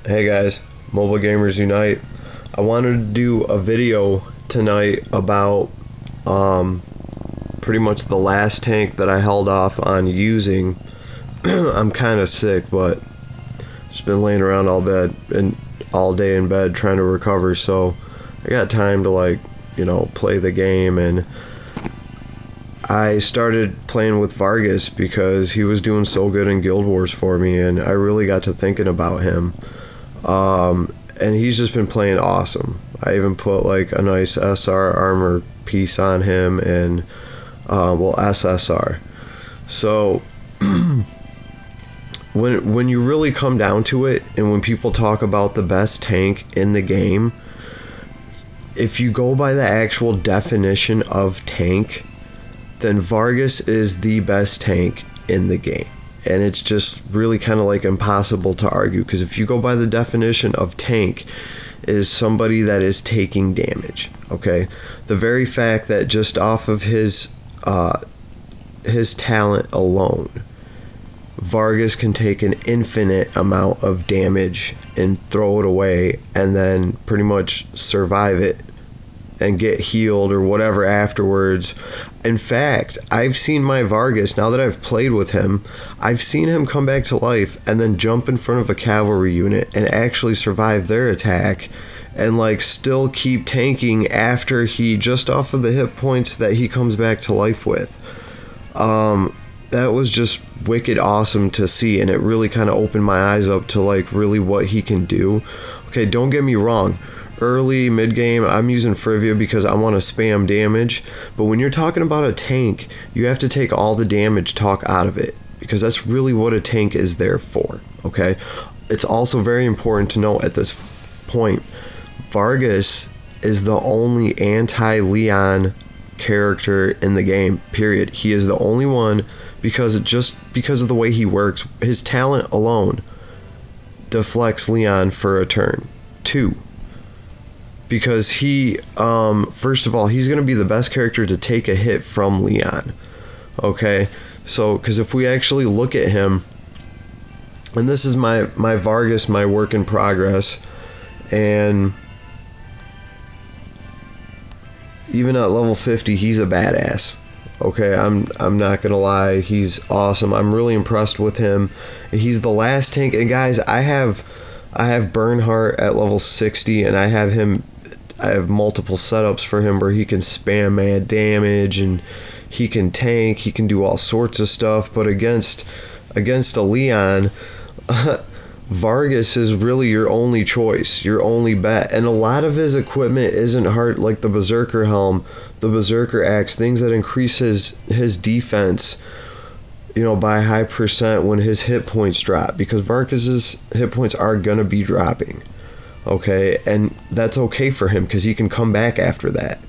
Hey guys, Mobile Gamers Unite. I wanted to do a video tonight about pretty much the last tank that I held off on using. I'm kind of sick, but just been laying around all day in bed trying to recover, so I got time to play the game. And I started playing with Vargas because he was doing so good in Guild Wars for me, and I really got to thinking about him. And he's just been playing awesome. I even put like a nice SR armor piece on him, and SSR. So when you really come down to it, and when people talk about the best tank in the game, if you go by the actual definition of tank, then Vargas is the best tank in the game. And it's just really kind of like impossible to argue, because if you go by the definition of tank, is somebody that is taking damage. Okay, the very fact that just off of his talent alone, Vargas can take an infinite amount of damage and throw it away, and then pretty much survive it and get healed or whatever afterwards. In fact, I've seen my Vargas, now that I've played with him, I've seen him come back to life and then jump in front of a cavalry unit and actually survive their attack, and still keep tanking after he, just off of the hit points that he comes back to life with. That was just wicked awesome to see, and it really kind of opened my eyes up to really what he can do. Okay, don't get me wrong. Early, mid-game, I'm using Frivia because I want to spam damage. But when you're talking about a tank, you have to take all the damage talk out of it, because that's really what a tank is there for, okay? It's also very important to note at this point, Vargas is the only anti-Leon character in the game, period. He is the only one, because of the way he works. His talent alone deflects Leon for a turn. 2. Because he, first of all, he's going to be the best character to take a hit from Leon. Okay? So, because if we actually look at him, and this is my Vargas, my work in progress, and even at level 50, he's a badass. Okay, I'm not going to lie, he's awesome. I'm really impressed with him. He's the last tank, and guys, I have Bernhardt at level 60, and I have multiple setups for him where he can spam mad damage, and he can tank, he can do all sorts of stuff. But against a Leon, Vargas is really your only choice, your only bet. And a lot of his equipment isn't hard, like the Berserker Helm, the Berserker Axe, things that increase his defense, by a high percent when his hit points drop, because Vargas's hit points are gonna be dropping. Okay, and that's okay for him because he can come back after that.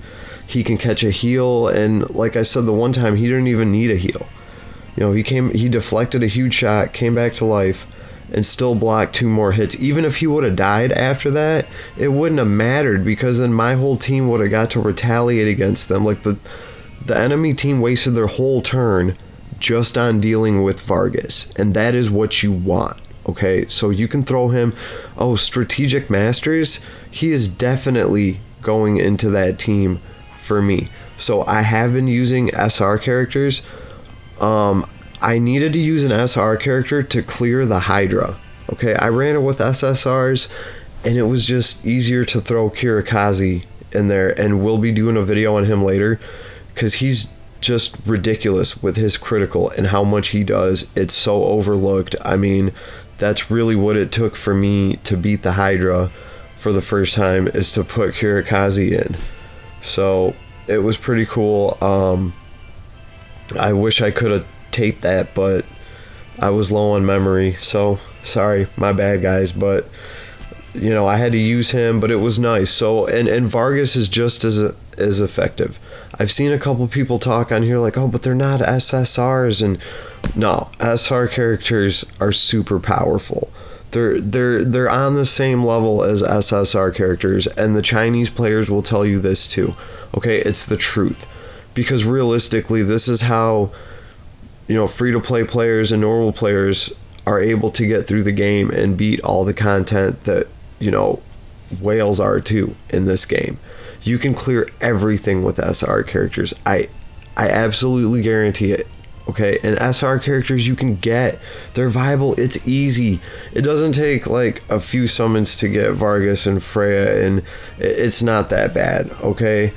He can catch a heal, and like I said the one time, he didn't even need a heal. He deflected a huge shot, came back to life, and still blocked 2 more hits. Even if he would have died after that, it wouldn't have mattered, because then my whole team would have got to retaliate against them. The enemy team wasted their whole turn just on dealing with Vargas, and that is what you want. Okay, so you can throw him. Strategic Masters, he is definitely going into that team for me. So I have been using SR characters. I needed to use an SR character to clear the Hydra. Okay, I ran it with SSRs, and it was just easier to throw Kirikaze in there, and we'll be doing a video on him later, because he's just ridiculous with his critical and how much he does. It's so overlooked. I mean, that's really what it took for me to beat the Hydra for the first time, is to put Kirikaze in. So it was pretty cool. I wish I could have taped that, but I was low on memory, so sorry, my bad guys. But I had to use him, but it was nice. So and Vargas is just as effective. I've seen a couple people talk on here but they're not SSRs, and no, SR characters are super powerful. They're on the same level as SSR characters, and the Chinese players will tell you this too. Okay, it's the truth, because realistically, this is how free-to-play players and normal players are able to get through the game and beat all the content that, whales are too in this game. You can clear everything with SR characters. I absolutely guarantee it. Okay, and SR characters you can get, they're viable, it's easy. It doesn't take like a few summons to get Vargas and Freya, and it's not that bad, okay?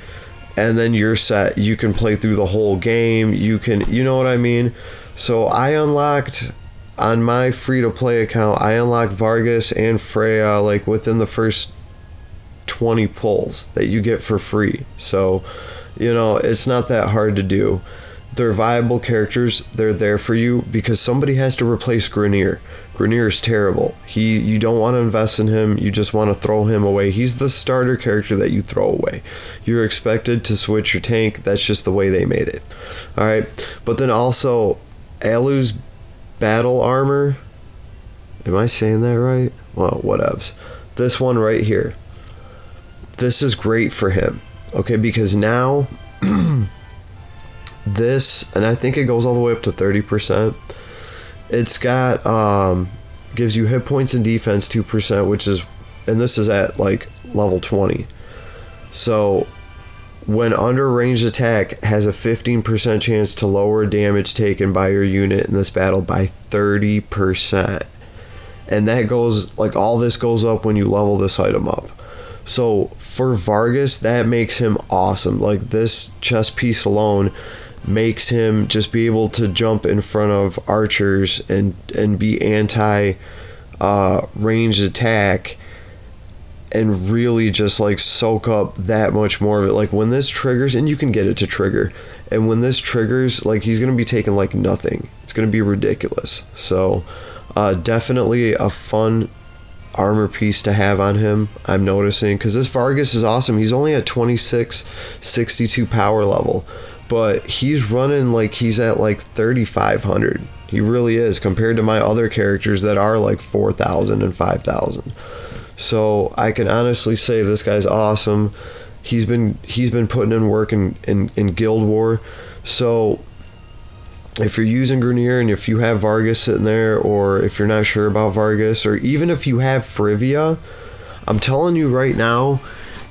And then you're set. You can play through the whole game. You know what I mean? So I unlocked, on my free-to-play account, I unlocked Vargas and Freya like within the first 20 pulls that you get for free. So, it's not that hard to do. They're viable characters. They're there for you because somebody has to replace Grenier. Grenier is terrible. You don't want to invest in him. You just want to throw him away. He's the starter character that you throw away. You're expected to switch your tank. That's just the way they made it. All right. But then also, Alu's battle armor. Am I saying that right? Well, whatevs. This one right here. This is great for him. Okay, because now this, and I think it goes all the way up to 30%. It's got gives you hit points and defense 2%, which is, and this is at like level 20. So when under ranged attack, has a 15% chance to lower damage taken by your unit in this battle by 30%. And that goes, like, all this goes up when you level this item up. So for Vargas, that makes him awesome. Like, this chest piece alone makes him just be able to jump in front of archers and be anti ranged attack and really just like soak up that much more of it. Like when this triggers, and you can get it to trigger, and when this triggers, like he's gonna be taking like nothing. It's gonna be ridiculous. So definitely a fun armor piece to have on him, I'm noticing, because this Vargas is awesome. He's only at 2662 power level, but he's running like he's at like 3500. He really is, compared to my other characters that are like 4000 and 5000. So I can honestly say this guy's awesome. He's been putting in work in Guild War. So if you're using Grenier and if you have Vargas sitting there, or if you're not sure about Vargas, or even if you have Frivia, I'm telling you right now,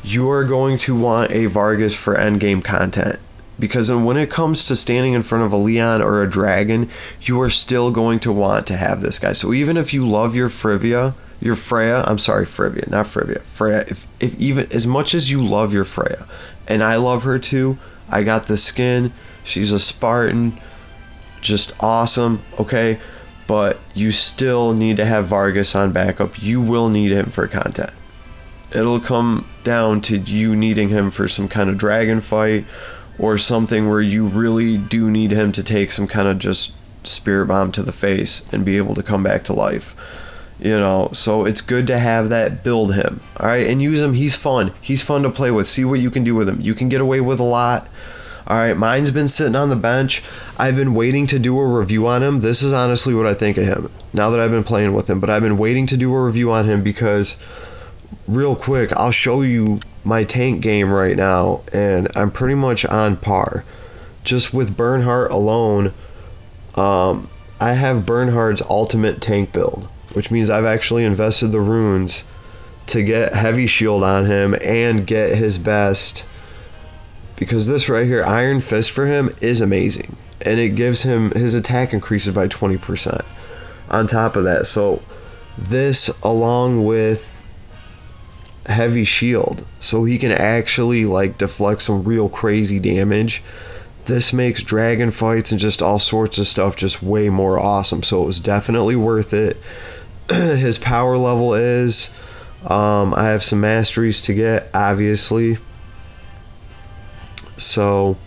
you are going to want a Vargas for endgame content. Because when it comes to standing in front of a Leon or a Dragon, you are still going to want to have this guy. So even if you love your Freya, not Frivia. Freya, if even as much as you love your Freya, and I love her too, I got the skin, she's a Spartan, just awesome, okay? But you still need to have Vargas on backup. You will need him for content. It'll come down to you needing him for some kind of dragon fight, or something where you really do need him to take some kind of just spirit bomb to the face and be able to come back to life. So it's good to have that. Build him, all right, and use him. He's fun to play with. See what you can do with him. You can get away with a lot. All right, mine's been sitting on the bench. I've been waiting to do a review on him. This is honestly what I think of him now that I've been playing with him, but I've been waiting to do a review on him because, real quick, I'll show you my tank game right now, and I'm pretty much on par. Just with Bernhardt alone, I have Bernhardt's ultimate tank build, which means I've actually invested the runes to get heavy shield on him and get his best, because this right here, Iron Fist, for him is amazing, and it gives him, his attack increases by 20% on top of that. So this, along with heavy shield, so he can actually like deflect some real crazy damage, this makes dragon fights and just all sorts of stuff just way more awesome. So it was definitely worth it. His power level is, I have some masteries to get, obviously, so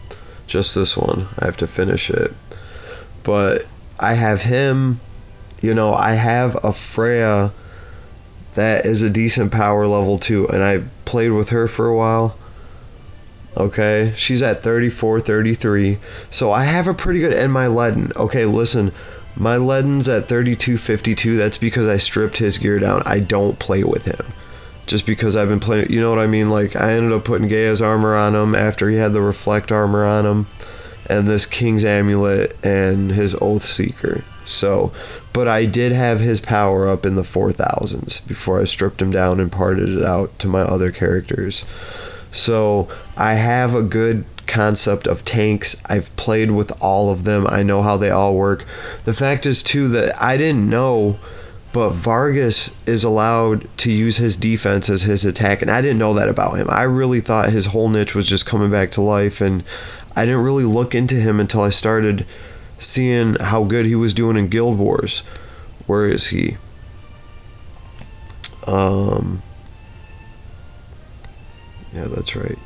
just this one, I have to finish it. But I have him, I have a Freya that is a decent power level too, and I played with her for a while. Okay, she's at 34, 33, so I have a pretty good, and my Ledin, okay, listen, my Ledin's at 32, 52, that's because I stripped his gear down. I don't play with him, just because I've been playing, you know what I mean, like, I ended up putting Gaia's armor on him after he had the reflect armor on him, and this King's Amulet and his Oath Seeker. So, but I did have his power up in the 4000s before I stripped him down and parted it out to my other characters. So I have a good concept of tanks. I've played with all of them. I know how they all work. The fact is too that I didn't know, but Vargas is allowed to use his defense as his attack, and I didn't know that about him. I really thought his whole niche was just coming back to life, and I didn't really look into him until I started seeing how good he was doing in Guild Wars. Where is he? Yeah, that's right.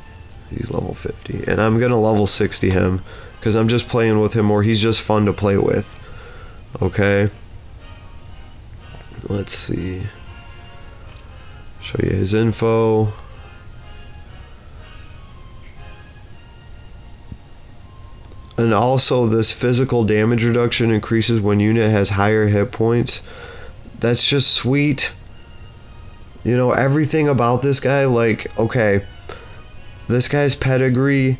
He's level 50. And I'm going to level 60 him because I'm just playing with him more. He's just fun to play with. Okay. Let's see. Show you his info. And also this physical damage reduction increases when unit has higher hit points. That's just sweet. You know, everything about this guy, like, okay, this guy's pedigree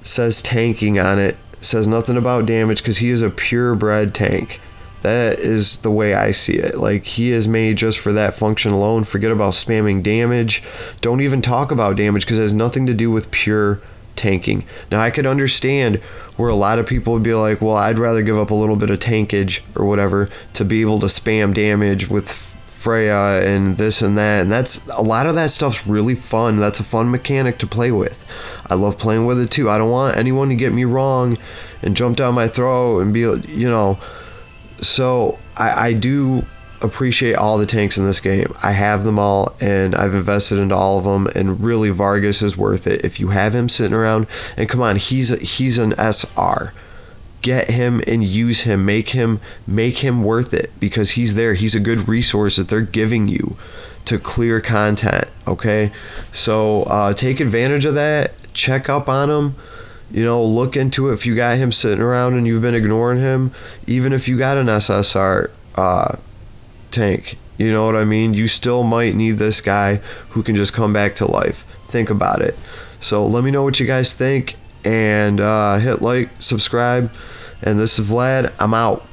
says tanking on it. Says nothing about damage because he is a purebred tank. That is the way I see it. Like, he is made just for that function alone. Forget about spamming damage. Don't even talk about damage because it has nothing to do with pure tanking. Now, I could understand where a lot of people would be like, well, I'd rather give up a little bit of tankage or whatever to be able to spam damage with Freya and this and that, and that's a lot of that stuff's really fun. That's a fun mechanic to play with. I love playing with it too. I don't want anyone to get me wrong and jump down my throat and be, you know. So I do appreciate all the tanks in this game. I have them all and I've invested into all of them, and really Vargas is worth it if you have him sitting around. And come on, he's an SR. Get him and use him. Make him worth it because he's there. He's a good resource that they're giving you to clear content. Okay, so take advantage of that. Check up on him. You know, look into it if you got him sitting around and you've been ignoring him. Even if you got an SSR tank, you know what I mean? You still might need this guy who can just come back to life. Think about it. So let me know what you guys think, and hit like, subscribe, and this is Vlad. I'm out.